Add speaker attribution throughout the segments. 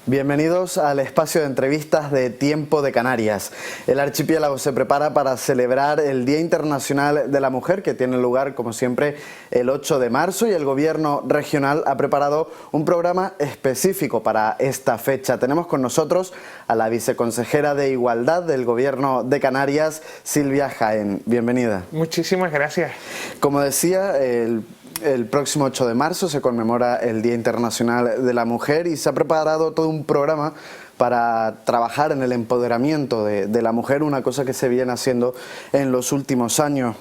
Speaker 1: Bienvenidos al espacio de entrevistas de Tiempo de Canarias. El archipiélago se prepara para celebrar el Día Internacional de la Mujer, que tiene lugar, como siempre, el 8 de marzo, y el Gobierno regional ha preparado un programa específico para esta fecha. Tenemos con nosotros a la viceconsejera de Igualdad del Gobierno de Canarias, Silvia Jaén. Bienvenida.
Speaker 2: Muchísimas gracias.
Speaker 1: Como decía, el próximo 8 de marzo se conmemora el Día Internacional de la Mujer y se ha preparado todo un programa para trabajar en el empoderamiento de la mujer, una cosa que se viene haciendo en los últimos años.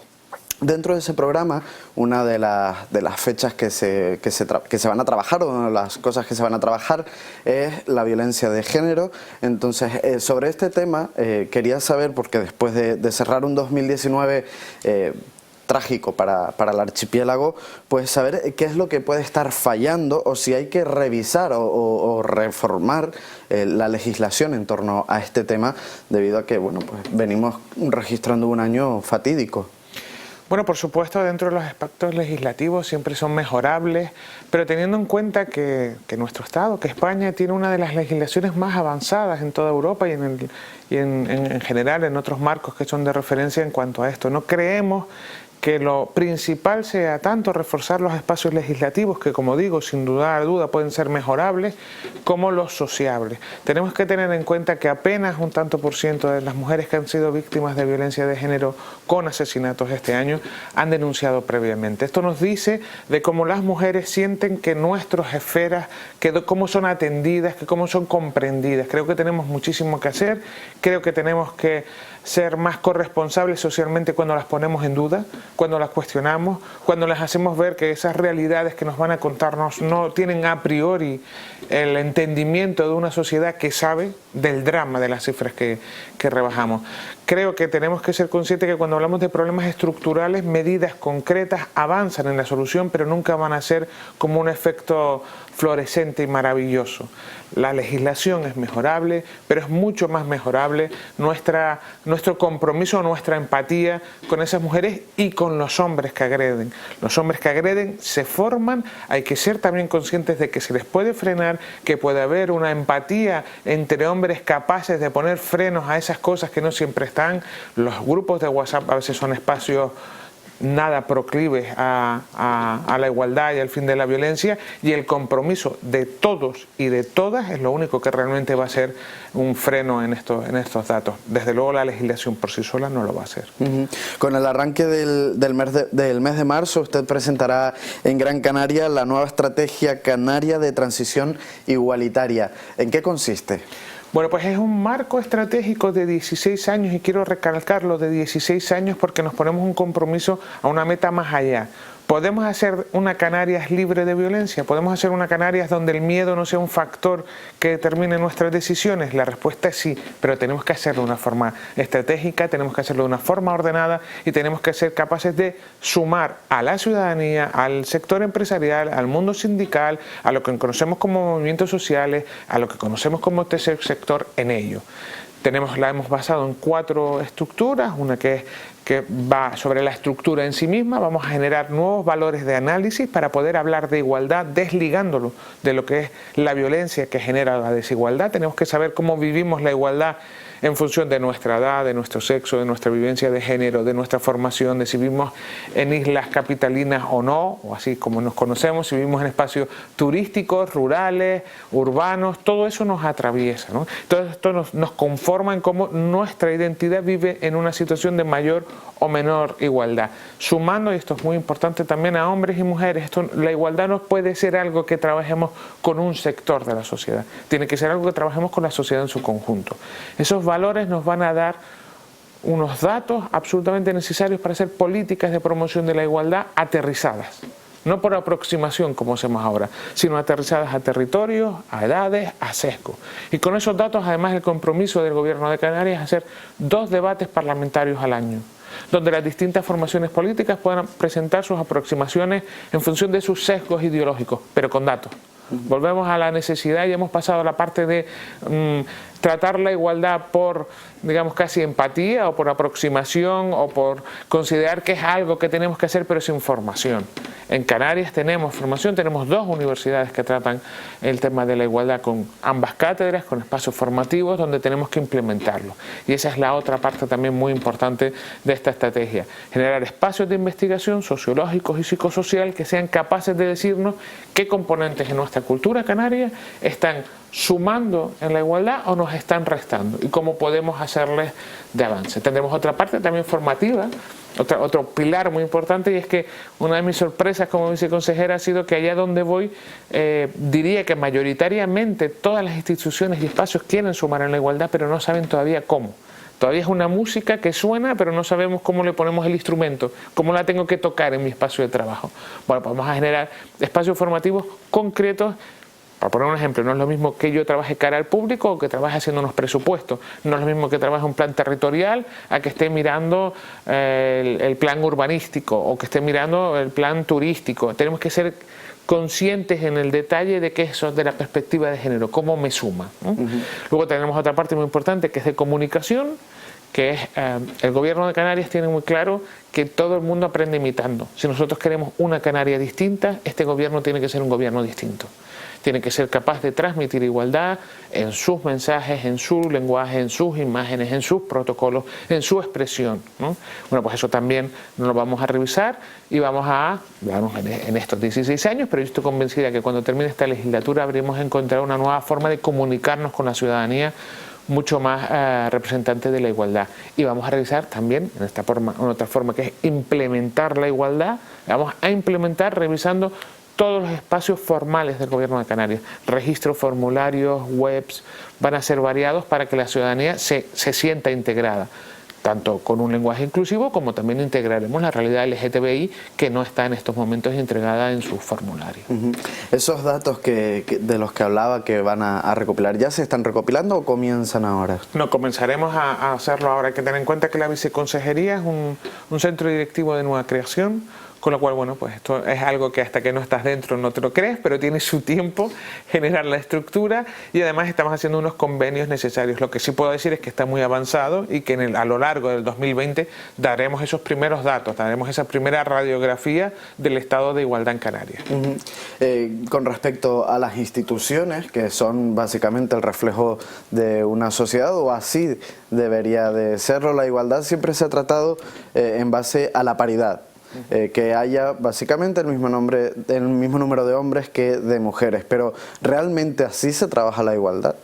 Speaker 1: Dentro de ese programa, una de las fechas que se van a trabajar, o una de las cosas que se van a trabajar, es la violencia de género. Entonces, sobre este tema, quería saber, porque después de cerrar un 2019... trágico para el archipiélago, pues saber qué es lo que puede estar fallando o si hay que revisar o reformar la legislación en torno a este tema, debido a que bueno, pues venimos registrando un año fatídico.
Speaker 2: Bueno, por supuesto, dentro de los aspectos legislativos siempre son mejorables, pero teniendo en cuenta que nuestro Estado, que España, tiene una de las legislaciones más avanzadas en toda Europa y en general en otros marcos que son de referencia en cuanto a esto. No creemos que lo principal sea tanto reforzar los espacios legislativos, que como digo, sin duda pueden ser mejorables, como los sociables. Tenemos que tener en cuenta que apenas un tanto por ciento de las mujeres que han sido víctimas de violencia de género con asesinatos este año han denunciado previamente. Esto nos dice de cómo las mujeres sienten que nuestras esferas, cómo son atendidas, que cómo son comprendidas. Creo que tenemos muchísimo que hacer, creo que tenemos que ser más corresponsables socialmente cuando las ponemos en duda, cuando las cuestionamos, cuando les hacemos ver que esas realidades que nos van a contarnos no tienen a priori el entendimiento de una sociedad que sabe del drama de las cifras que rebajamos. Creo que tenemos que ser conscientes que cuando hablamos de problemas estructurales, medidas concretas avanzan en la solución, pero nunca van a ser como un efecto fluorescente y maravilloso. La legislación es mejorable, pero es mucho más mejorable nuestro compromiso, nuestra empatía con esas mujeres y con los hombres que agreden. Los hombres que agreden se forman, hay que ser también conscientes de que se les puede frenar, que puede haber una empatía entre hombres capaces de poner frenos a esas cosas que no siempre están. Los grupos de WhatsApp a veces son espacios nada proclives a la igualdad y al fin de la violencia, y el compromiso de todos y de todas es lo único que realmente va a ser un freno en estos datos. Desde luego la legislación por sí sola no lo va a hacer.
Speaker 1: Con el arranque del mes de marzo, usted presentará en Gran Canaria la nueva estrategia canaria de transición igualitaria. ¿En qué consiste?
Speaker 2: Bueno, pues es un marco estratégico de 16 años y quiero recalcarlo, de 16 años, porque nos ponemos un compromiso a una meta más allá. ¿Podemos hacer una Canarias libre de violencia? ¿Podemos hacer una Canarias donde el miedo no sea un factor que determine nuestras decisiones? La respuesta es sí, pero tenemos que hacerlo de una forma estratégica, tenemos que hacerlo de una forma ordenada y tenemos que ser capaces de sumar a la ciudadanía, al sector empresarial, al mundo sindical, a lo que conocemos como movimientos sociales, a lo que conocemos como tercer sector en ello. La hemos basado en 4 estructuras, una que va sobre la estructura en sí misma. Vamos a generar nuevos valores de análisis para poder hablar de igualdad desligándolo de lo que es la violencia que genera la desigualdad. Tenemos que saber cómo vivimos la igualdad en función de nuestra edad, de nuestro sexo, de nuestra vivencia de género, de nuestra formación, de si vivimos en islas capitalinas o no, o así como nos conocemos, si vivimos en espacios turísticos, rurales, urbanos, todo eso nos atraviesa, ¿no? Todo esto nos conforma en cómo nuestra identidad vive en una situación de mayor o menor igualdad. Sumando, y esto es muy importante también, a hombres y mujeres, la igualdad no puede ser algo que trabajemos con un sector de la sociedad, tiene que ser algo que trabajemos con la sociedad en su conjunto. Esos valores nos van a dar unos datos absolutamente necesarios para hacer políticas de promoción de la igualdad aterrizadas. No por aproximación como hacemos ahora, sino aterrizadas a territorios, a edades, a sesgos. Y con esos datos, además, el compromiso del Gobierno de Canarias es hacer 2 debates parlamentarios al año, donde las distintas formaciones políticas puedan presentar sus aproximaciones en función de sus sesgos ideológicos, pero con datos. Volvemos a la necesidad y hemos pasado a la parte de tratar la igualdad por, digamos, casi empatía o por aproximación o por considerar que es algo que tenemos que hacer, pero sin formación. En Canarias tenemos formación, tenemos 2 universidades que tratan el tema de la igualdad con ambas cátedras, con espacios formativos donde tenemos que implementarlo. Y esa es la otra parte también muy importante de esta estrategia. Generar espacios de investigación sociológicos y psicosocial que sean capaces de decirnos qué componentes en nuestra cultura canaria están sumando en la igualdad o nos están restando y cómo podemos hacerles de avance. Tendremos otra parte también formativa, otro pilar muy importante, y es que una de mis sorpresas como viceconsejera ha sido que allá donde voy diría que mayoritariamente todas las instituciones y espacios quieren sumar en la igualdad, pero no saben todavía cómo. Todavía es una música que suena, pero no sabemos cómo le ponemos el instrumento, cómo la tengo que tocar en mi espacio de trabajo. Bueno, pues vamos a generar espacios formativos concretos. Para poner un ejemplo, no es lo mismo que yo trabaje cara al público o que trabaje haciendo unos presupuestos. No es lo mismo que trabaje un plan territorial a que esté mirando el plan urbanístico o que esté mirando el plan turístico. Tenemos que ser conscientes en el detalle de que eso es de la perspectiva de género, cómo me suma, ¿no? Luego tenemos otra parte muy importante que es de comunicación, que es el gobierno de Canarias tiene muy claro que todo el mundo aprende imitando. Si nosotros queremos una Canaria distinta, este gobierno tiene que ser un gobierno distinto. Tiene que ser capaz de transmitir igualdad en sus mensajes, en su lenguaje, en sus imágenes, en sus protocolos, en su expresión, ¿no? Bueno, pues eso también nos lo vamos a revisar y vamos a, digamos, en estos 16 años, pero yo estoy convencida que cuando termine esta legislatura habremos encontrado una nueva forma de comunicarnos con la ciudadanía mucho más representante de la igualdad. Y vamos a revisar también en otra forma que es implementar la igualdad. Vamos a implementar revisando todos los espacios formales del Gobierno de Canarias, registros, formularios, webs, van a ser variados para que la ciudadanía se sienta integrada, tanto con un lenguaje inclusivo como también integraremos la realidad LGTBI que no está en estos momentos integrada en sus formularios.
Speaker 1: ¿Esos datos de los que hablaba que van a recopilar, ya se están recopilando o comienzan ahora?
Speaker 2: No, comenzaremos a hacerlo ahora. Hay que tener en cuenta que la viceconsejería es un centro directivo de nueva creación, con lo cual, bueno, pues esto es algo que hasta que no estás dentro no te lo crees, pero tiene su tiempo generar la estructura y además estamos haciendo unos convenios necesarios. Lo que sí puedo decir es que está muy avanzado y que a lo largo del 2020 daremos esos primeros datos, daremos esa primera radiografía del estado de igualdad en Canarias.
Speaker 1: Con respecto a las instituciones, que son básicamente el reflejo de una sociedad, o así debería de serlo, la igualdad siempre se ha tratado en base a la paridad. Que haya básicamente el mismo número de hombres que de mujeres, pero ¿realmente así se trabaja la igualdad?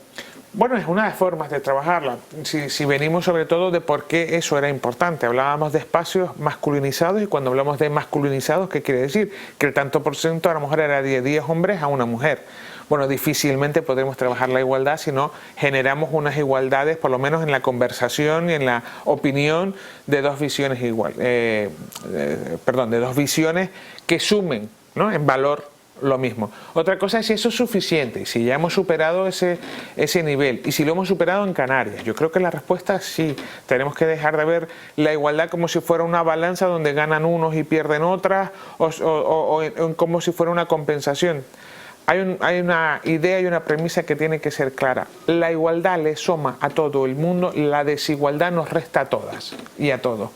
Speaker 2: Bueno, es una de las formas de trabajarla. Si venimos sobre todo de por qué eso era importante. Hablábamos de espacios masculinizados y cuando hablamos de masculinizados, ¿qué quiere decir? Que el tanto por ciento a lo mejor era de 10 hombres a una mujer. Bueno, difícilmente podremos trabajar la igualdad si no generamos unas igualdades, por lo menos en la conversación y en la opinión de dos visiones de dos visiones que sumen, ¿no?, en valor lo mismo. Otra cosa es si eso es suficiente y si ya hemos superado ese nivel y si lo hemos superado en Canarias. Yo creo que la respuesta es sí. Tenemos que dejar de ver la igualdad como si fuera una balanza donde ganan unos y pierden otras o como si fuera una compensación. Hay una idea y una premisa que tiene que ser clara. La igualdad le suma a todo el mundo, la desigualdad nos resta a todas y a todos.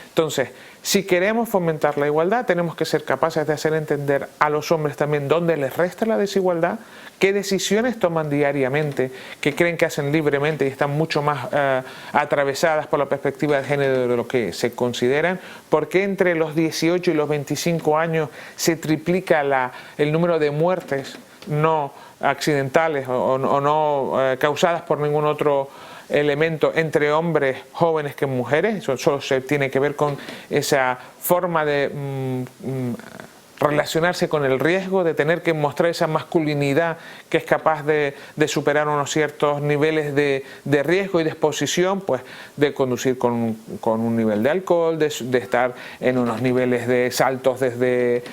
Speaker 2: Entonces, si queremos fomentar la igualdad, tenemos que ser capaces de hacer entender a los hombres también dónde les resta la desigualdad, qué decisiones toman diariamente, que creen que hacen libremente y están mucho más atravesadas por la perspectiva de género de lo que se consideran, por qué entre los 18 y los 25 años se triplica el número de muertes no accidentales o no causadas por ningún otro elemento entre hombres jóvenes que mujeres. Eso solo se tiene que ver con esa forma de relacionarse con el riesgo, de tener que mostrar esa masculinidad que es capaz de superar unos ciertos niveles de riesgo y de exposición, pues de conducir con un nivel de alcohol, de estar en unos niveles de saltos desde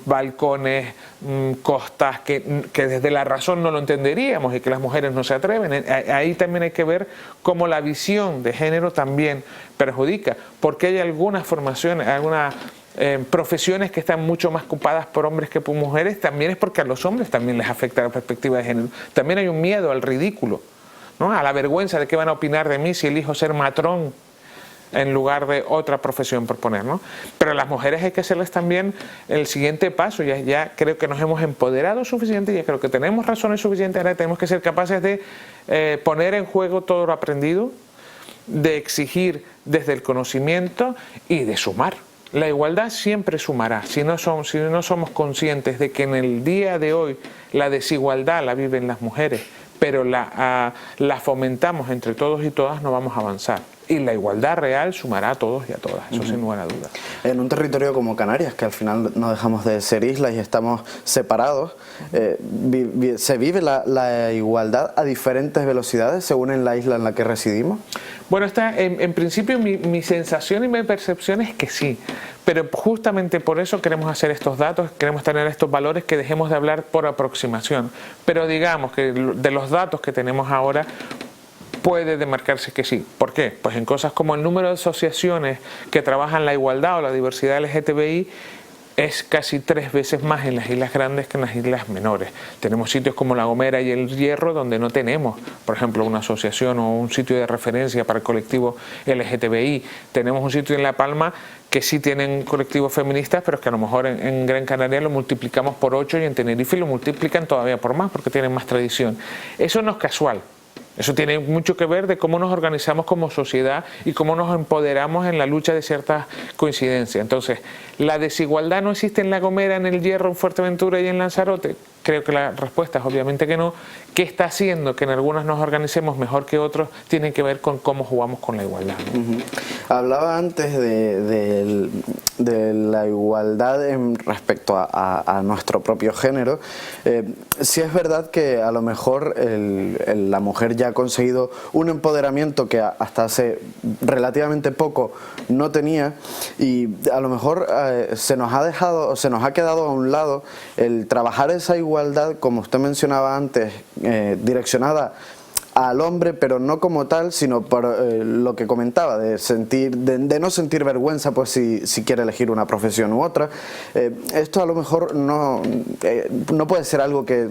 Speaker 2: balcones, costas, que desde la razón no lo entenderíamos y que las mujeres no se atreven. Ahí también hay que ver cómo la visión de género también perjudica, porque hay algunas formaciones, algunas profesiones que están mucho más ocupadas por hombres que por mujeres, también es porque a los hombres también les afecta la perspectiva de género. También hay un miedo al ridículo, ¿no? A la vergüenza de qué van a opinar de mí si elijo ser matrón en lugar de otra profesión por poner, ¿no? Pero a las mujeres hay que hacerles también el siguiente paso. Ya creo que nos hemos empoderado suficiente, ya creo que tenemos razones suficientes, ahora tenemos que ser capaces de poner en juego todo lo aprendido, de exigir desde el conocimiento y de sumar. La igualdad siempre sumará. Si no somos conscientes de que en el día de hoy la desigualdad la viven las mujeres, pero la fomentamos entre todos y todas, no vamos a avanzar. Y la igualdad real sumará a todos y a todas, eso sin lugar a dudas.
Speaker 1: En un territorio como Canarias, que al final no dejamos de ser islas y estamos separados, ¿se vive la igualdad a diferentes velocidades según en la isla en la que residimos?
Speaker 2: Bueno, en principio mi sensación y mi percepción es que sí, pero justamente por eso queremos hacer estos datos, queremos tener estos valores, que dejemos de hablar por aproximación. Pero digamos que de los datos que tenemos ahora, puede demarcarse que sí. ¿Por qué? Pues en cosas como el número de asociaciones que trabajan la igualdad o la diversidad LGTBI es casi 3 veces más en las islas grandes que en las islas menores. Tenemos sitios como La Gomera y El Hierro donde no tenemos, por ejemplo, una asociación o un sitio de referencia para el colectivo LGTBI. Tenemos un sitio en La Palma que sí tienen colectivos feministas, pero es que a lo mejor en Gran Canaria lo multiplicamos por 8 y en Tenerife lo multiplican todavía por más porque tienen más tradición. Eso no es casual. Eso tiene mucho que ver de cómo nos organizamos como sociedad y cómo nos empoderamos en la lucha de ciertas coincidencias. Entonces, ¿la desigualdad no existe en La Gomera, en El Hierro, en Fuerteventura y en Lanzarote? Creo que la respuesta es obviamente que no. ¿Qué está haciendo que en algunos nos organicemos mejor que otros? Tiene que ver con cómo jugamos con la igualdad, ¿no?
Speaker 1: Hablaba antes de la igualdad en respecto a nuestro propio género. Sí es verdad que a lo mejor la mujer ya ha conseguido un empoderamiento que hasta hace relativamente poco no tenía, y a lo mejor se nos ha quedado a un lado el trabajar esa igualdad, como usted mencionaba antes, direccionada al hombre, pero no como tal, sino por lo que comentaba, de no sentir vergüenza pues si quiere elegir una profesión u otra. Esto a lo mejor no puede ser algo que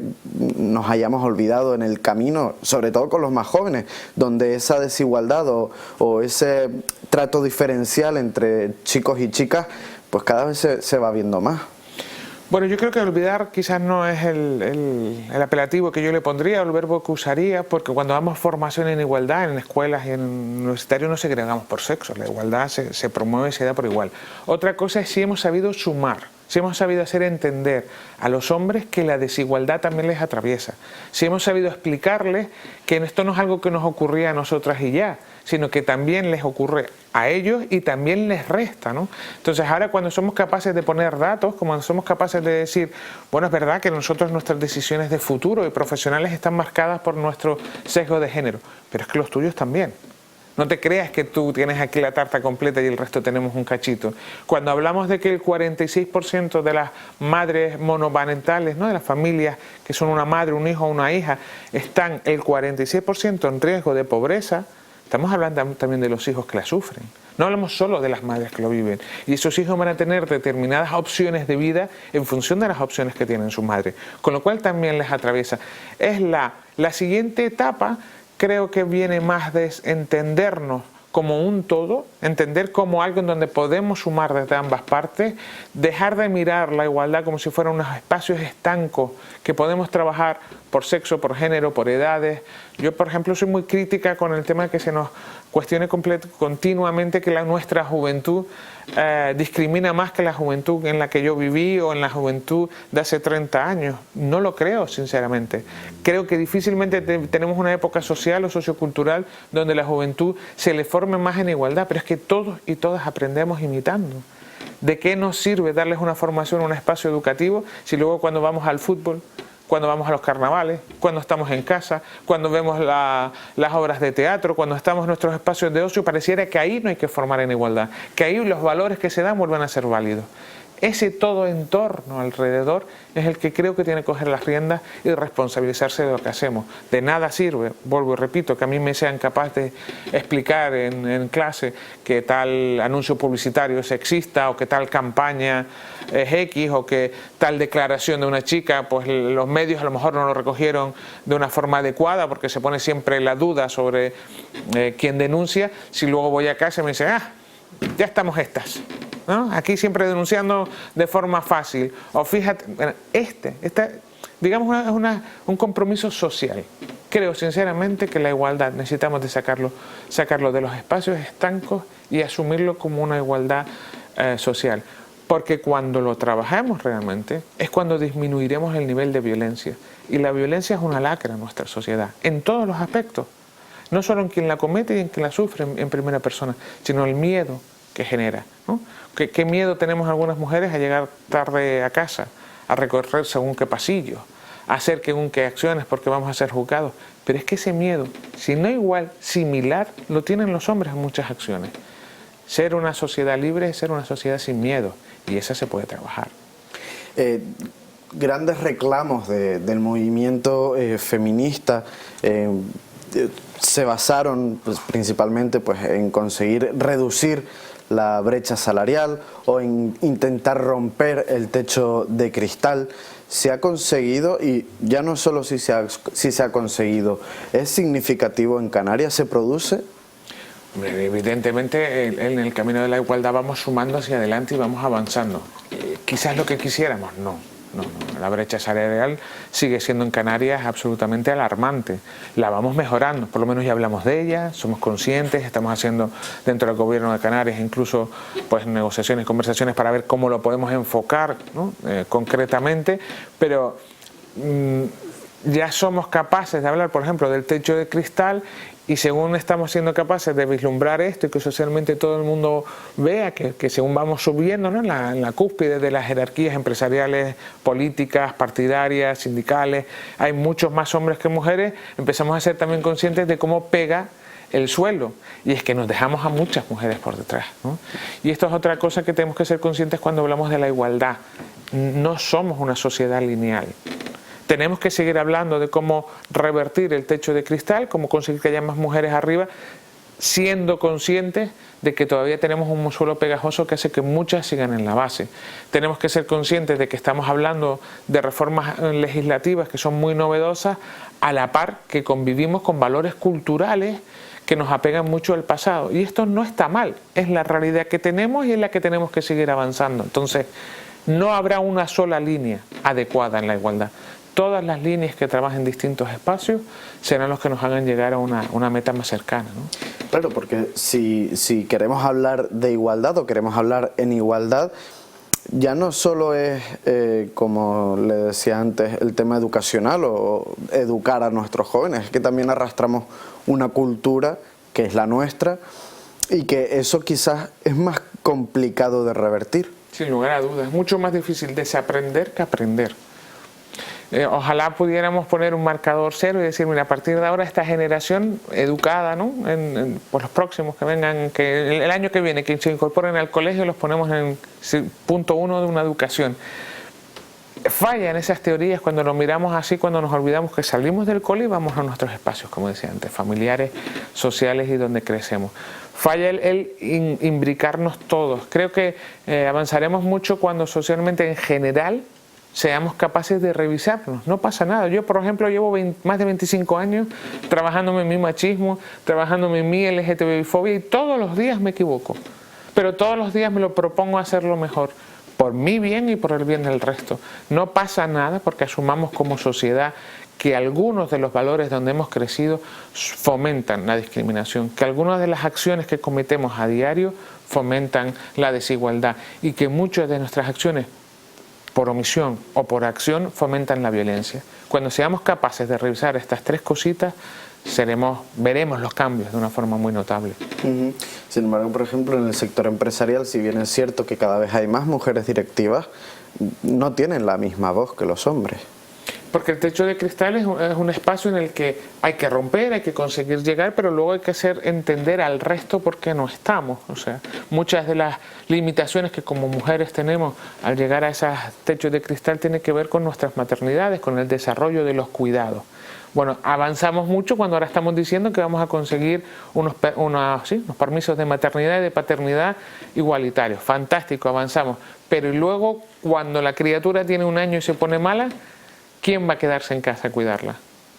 Speaker 1: nos hayamos olvidado en el camino, sobre todo con los más jóvenes, donde esa desigualdad o ese trato diferencial entre chicos y chicas pues cada vez se va viendo más.
Speaker 2: Bueno, yo creo que olvidar quizás no es el apelativo que yo le pondría, o el verbo que usaría, porque cuando damos formación en igualdad en escuelas y en universitarios no segregamos por sexo, la igualdad se promueve y se da por igual. Otra cosa es si hemos sabido sumar, si hemos sabido hacer entender a los hombres que la desigualdad también les atraviesa, si hemos sabido explicarles que esto no es algo que nos ocurría a nosotras y ya, sino que también les ocurre a ellos y también les resta, ¿no? Entonces ahora cuando somos capaces de poner datos, como somos capaces de decir, bueno, es verdad que nosotros nuestras decisiones de futuro y profesionales están marcadas por nuestro sesgo de género, pero es que los tuyos también. No te creas que tú tienes aquí la tarta completa y el resto tenemos un cachito. Cuando hablamos de que el 46% de las madres monoparentales, ¿no?, de las familias que son una madre, un hijo o una hija, están el 46% en riesgo de pobreza, estamos hablando también de los hijos que la sufren. No hablamos solo de las madres que lo viven. Y esos hijos van a tener determinadas opciones de vida en función de las opciones que tienen sus madres. Con lo cual también les atraviesa. Es la siguiente etapa, creo que viene más de entendernos como un todo, entender como algo en donde podemos sumar desde ambas partes, dejar de mirar la igualdad como si fueran unos espacios estancos que podemos trabajar por sexo, por género, por edades. Yo, por ejemplo, soy muy crítica con el tema de que se nos cuestione continuamente que nuestra juventud discrimina más que la juventud en la que yo viví o en la juventud de hace 30 años. No lo creo, sinceramente. Creo que difícilmente tenemos una época social o sociocultural donde la juventud se le forme más en igualdad, pero es que todos y todas aprendemos imitando. ¿De qué nos sirve darles una formación, un espacio educativo, si luego cuando vamos al fútbol, cuando vamos a los carnavales, cuando estamos en casa, cuando vemos las obras de teatro, cuando estamos en nuestros espacios de ocio, pareciera que ahí no hay que formar en igualdad, que ahí los valores que se dan vuelvan a ser válidos? ese todo entorno alrededor es el que creo que tiene que coger las riendas y responsabilizarse de lo que hacemos. De nada sirve, vuelvo y repito, que a mí me sean capaces de explicar en clase que tal anuncio publicitario es sexista, o que tal campaña es X, o que tal declaración de una chica, pues los medios a lo mejor no lo recogieron de una forma adecuada, porque se pone siempre la duda sobre quién denuncia. Si luego voy a casa y me dicen, ya estamos estas, ¿no? Aquí siempre denunciando de forma fácil. O fíjate, bueno, digamos, es un compromiso social. Creo sinceramente que la igualdad necesitamos de sacarlo de los espacios estancos y asumirlo como una igualdad social. Porque cuando lo trabajamos realmente es cuando disminuiremos el nivel de violencia. Y la violencia es una lacra en nuestra sociedad, en todos los aspectos. No solo en quien la comete y en quien la sufre en primera persona, sino el miedo que genera, ¿no? ¿Qué miedo tenemos algunas mujeres a llegar tarde a casa, a recorrer según qué pasillos, a hacer según qué acciones porque vamos a ser juzgados? Pero es que ese miedo, si no igual, similar, lo tienen los hombres en muchas acciones. Ser una sociedad libre es ser una sociedad sin miedo, y esa se puede trabajar.
Speaker 1: Grandes reclamos del movimiento feminista se basaron pues, principalmente pues, en conseguir reducir la brecha salarial o en intentar romper el techo de cristal. Se ha conseguido, y ya no solo si se ha conseguido, ¿es significativo en Canarias? ¿Se produce?
Speaker 2: Evidentemente en el camino de la igualdad vamos sumando hacia adelante y vamos avanzando. Quizás lo que quisiéramos, no. La brecha salarial sigue siendo en Canarias absolutamente alarmante. La vamos mejorando, por lo menos ya hablamos de ella, somos conscientes, estamos haciendo dentro del gobierno de Canarias incluso pues negociaciones, conversaciones para ver cómo lo podemos enfocar, ¿no? Concretamente, pero ya somos capaces de hablar, por ejemplo, del techo de cristal, y según estamos siendo capaces de vislumbrar esto y que socialmente todo el mundo vea que según vamos subiendo, ¿no? en la cúspide de las jerarquías empresariales, políticas, partidarias, sindicales, hay muchos más hombres que mujeres, empezamos a ser también conscientes de cómo pega el suelo, y es que nos dejamos a muchas mujeres por detrás, ¿no? Y esto es otra cosa que tenemos que ser conscientes cuando hablamos de la igualdad. No somos una sociedad lineal. Tenemos que seguir hablando de cómo revertir el techo de cristal, cómo conseguir que haya más mujeres arriba, siendo conscientes de que todavía tenemos un suelo pegajoso que hace que muchas sigan en la base. Tenemos que ser conscientes de que estamos hablando de reformas legislativas que son muy novedosas, a la par que convivimos con valores culturales que nos apegan mucho al pasado. Y esto no está mal, es la realidad que tenemos y es la que tenemos que seguir avanzando. Entonces, no habrá una sola línea adecuada en la igualdad. Todas las líneas que trabajen en distintos espacios serán los que nos hagan llegar a una meta más cercana, ¿no?
Speaker 1: Claro, porque si queremos hablar de igualdad o queremos hablar en igualdad, ya no solo es, como le decía antes, el tema educacional o educar a nuestros jóvenes, es que también arrastramos una cultura que es la nuestra y que eso quizás es más complicado de revertir.
Speaker 2: Sin lugar a dudas, es mucho más difícil desaprender que aprender. Ojalá pudiéramos poner un marcador cero y decir, mira, a partir de ahora esta generación educada, ¿no? Por los próximos que vengan, que el año que viene, que se incorporen al colegio, los ponemos en punto 1 de una educación. Fallan esas teorías cuando nos miramos así, cuando nos olvidamos que salimos del cole y vamos a nuestros espacios, como decía antes, familiares, sociales y donde crecemos. Falla el imbricarnos todos. Creo que avanzaremos mucho cuando socialmente en general seamos capaces de revisarnos. No pasa nada. Yo, por ejemplo, llevo más de 25 años trabajándome en mi machismo, trabajándome en mi LGTBI-fobia, y todos los días me equivoco. Pero todos los días me lo propongo hacerlo mejor, por mi bien y por el bien del resto. No pasa nada porque asumamos como sociedad que algunos de los valores donde hemos crecido fomentan la discriminación, que algunas de las acciones que cometemos a diario fomentan la desigualdad y que muchas de nuestras acciones por omisión o por acción fomentan la violencia. Cuando seamos capaces de revisar estas tres cositas, veremos los cambios de una forma muy notable.
Speaker 1: Sin embargo, por ejemplo, en el sector empresarial, si bien es cierto que cada vez hay más mujeres directivas, no tienen la misma voz que los hombres.
Speaker 2: Porque el techo de cristal es un espacio en el que hay que romper, hay que conseguir llegar, pero luego hay que hacer entender al resto por qué no estamos. O sea, muchas de las limitaciones que como mujeres tenemos al llegar a esos techos de cristal tienen que ver con nuestras maternidades, con el desarrollo de los cuidados. Bueno, avanzamos mucho cuando ahora estamos diciendo que vamos a conseguir unos permisos de maternidad y de paternidad igualitarios. Fantástico, avanzamos. Pero luego, cuando la criatura tiene 1 año y se pone mala, ¿quién va a quedarse en casa a cuidarla?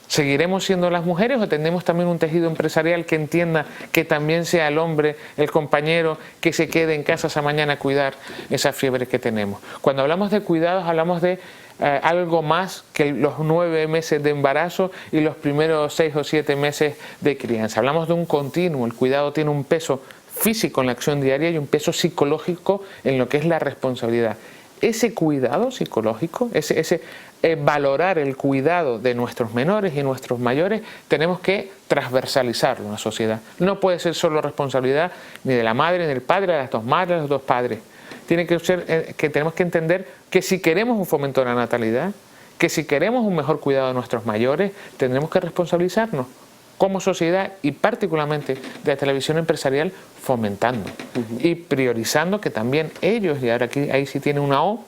Speaker 2: ¿Seguiremos siendo las mujeres o tendremos también un tejido empresarial que entienda que también sea el hombre, el compañero, que se quede en casa esa mañana a cuidar esa fiebre que tenemos? Cuando hablamos de cuidados hablamos de algo más que los 9 meses de embarazo y los primeros 6 o 7 meses de crianza. Hablamos de un continuo. El cuidado tiene un peso físico en la acción diaria y un peso psicológico en lo que es la responsabilidad. Ese cuidado psicológico, valorar el cuidado de nuestros menores y nuestros mayores, tenemos que transversalizarlo en la sociedad. No puede ser solo responsabilidad ni de la madre, ni del padre, de las 2 madres, de los 2 padres. Tiene que ser que tenemos que entender que si queremos un fomento de la natalidad, que si queremos un mejor cuidado de nuestros mayores, tendremos que responsabilizarnos como sociedad y particularmente de la televisión empresarial, fomentando y priorizando que también ellos, y ahora aquí ahí sí tiene una O,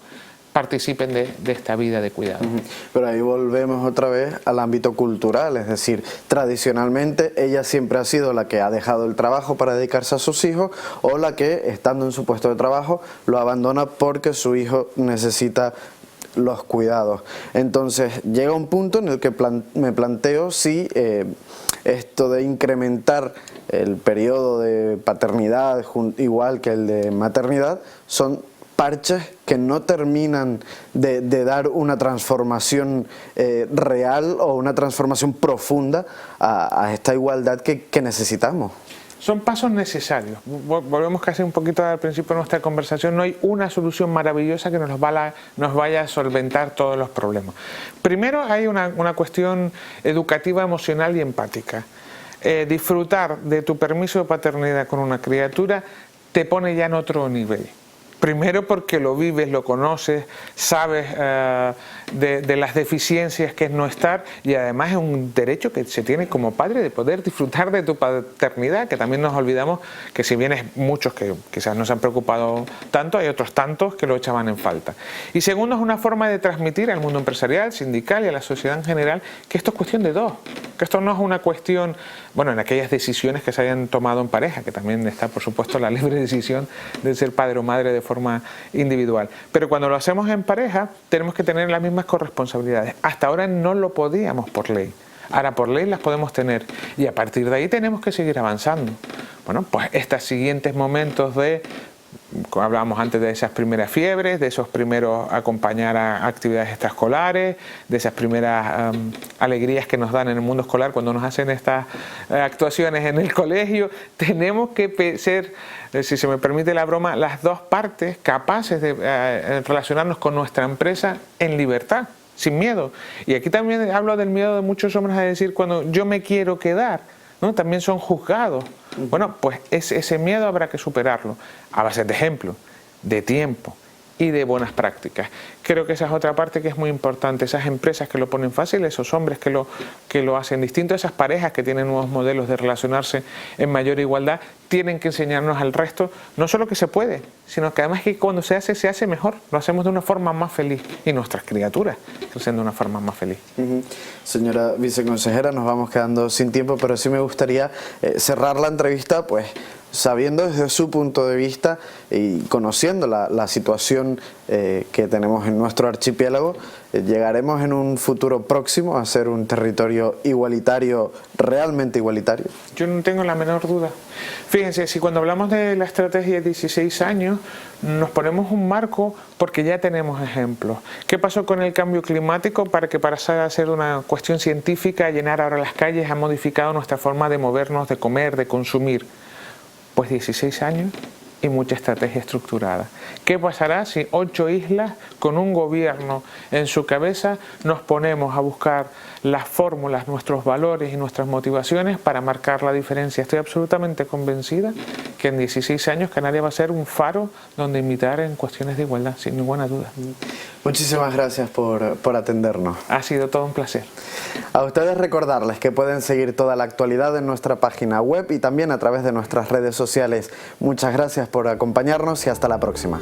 Speaker 2: participen de esta vida de cuidado.
Speaker 1: Pero ahí volvemos otra vez al ámbito cultural, es decir, tradicionalmente ella siempre ha sido la que ha dejado el trabajo para dedicarse a sus hijos o la que, estando en su puesto de trabajo, lo abandona porque su hijo necesita los cuidados. Entonces llega un punto en el que me planteo si esto de incrementar el periodo de paternidad igual que el de maternidad son parches que no terminan de dar una transformación real o una transformación profunda a esta igualdad que necesitamos.
Speaker 2: Son pasos necesarios. Volvemos casi un poquito al principio de nuestra conversación. No hay una solución maravillosa que nos vaya a solventar todos los problemas. Primero hay una cuestión educativa, emocional y empática. Disfrutar de tu permiso de paternidad con una criatura te pone ya en otro nivel. Primero porque lo vives, lo conoces, sabes de las deficiencias que es no estar, y además es un derecho que se tiene como padre de poder disfrutar de tu paternidad, que también nos olvidamos que si bien es muchos que quizás no se han preocupado tanto, hay otros tantos que lo echaban en falta. Y segundo, es una forma de transmitir al mundo empresarial, sindical y a la sociedad en general que esto es cuestión de dos, que esto no es una cuestión, bueno, en aquellas decisiones que se hayan tomado en pareja, que también está por supuesto la libre decisión de ser padre o madre de forma individual, pero cuando lo hacemos en pareja tenemos que tener las mismas corresponsabilidades. Hasta ahora no lo podíamos por ley, ahora por ley las podemos tener y a partir de ahí tenemos que seguir avanzando. Bueno, pues estos siguientes momentos de, como hablábamos antes, de esas primeras fiebres, de esos primeros acompañar a actividades extraescolares, de esas primeras alegrías que nos dan en el mundo escolar cuando nos hacen estas actuaciones en el colegio, tenemos que ser, si se me permite la broma, las dos partes capaces de relacionarnos con nuestra empresa en libertad, sin miedo. Y aquí también hablo del miedo de muchos hombres a decir cuando yo me quiero quedar, ¿no? También son juzgados. Bueno, pues ese miedo habrá que superarlo a base de ejemplo, de tiempo y de buenas prácticas. Creo que esa es otra parte que es muy importante. Esas empresas que lo ponen fácil, esos hombres que lo hacen distinto, esas parejas que tienen nuevos modelos de relacionarse en mayor igualdad, tienen que enseñarnos al resto no solo que se puede, sino que además que cuando se hace mejor, lo hacemos de una forma más feliz y nuestras criaturas crecen de una forma más feliz.
Speaker 1: Señora viceconsejera, nos vamos quedando sin tiempo, pero sí me gustaría cerrar la entrevista pues sabiendo desde su punto de vista y conociendo la situación que tenemos en nuestro archipiélago, ¿llegaremos en un futuro próximo a ser un territorio igualitario, realmente igualitario?
Speaker 2: Yo no tengo la menor duda. Fíjense, si cuando hablamos de la estrategia de 16 años, nos ponemos un marco porque ya tenemos ejemplos. ¿Qué pasó con el cambio climático para que pasara a ser una cuestión científica, llenar ahora las calles, ha modificado nuestra forma de movernos, de comer, de consumir? Pues 16 años y mucha estrategia estructurada. ¿Qué pasará si 8 islas con un gobierno en su cabeza nos ponemos a buscar las fórmulas, nuestros valores y nuestras motivaciones para marcar la diferencia? Estoy absolutamente convencida que en 16 años Canarias va a ser un faro donde imitar en cuestiones de igualdad, sin ninguna duda.
Speaker 1: Muchísimas gracias por atendernos.
Speaker 2: Ha sido todo un placer.
Speaker 1: A ustedes recordarles que pueden seguir toda la actualidad en nuestra página web y también a través de nuestras redes sociales. Muchas gracias por acompañarnos y hasta la próxima.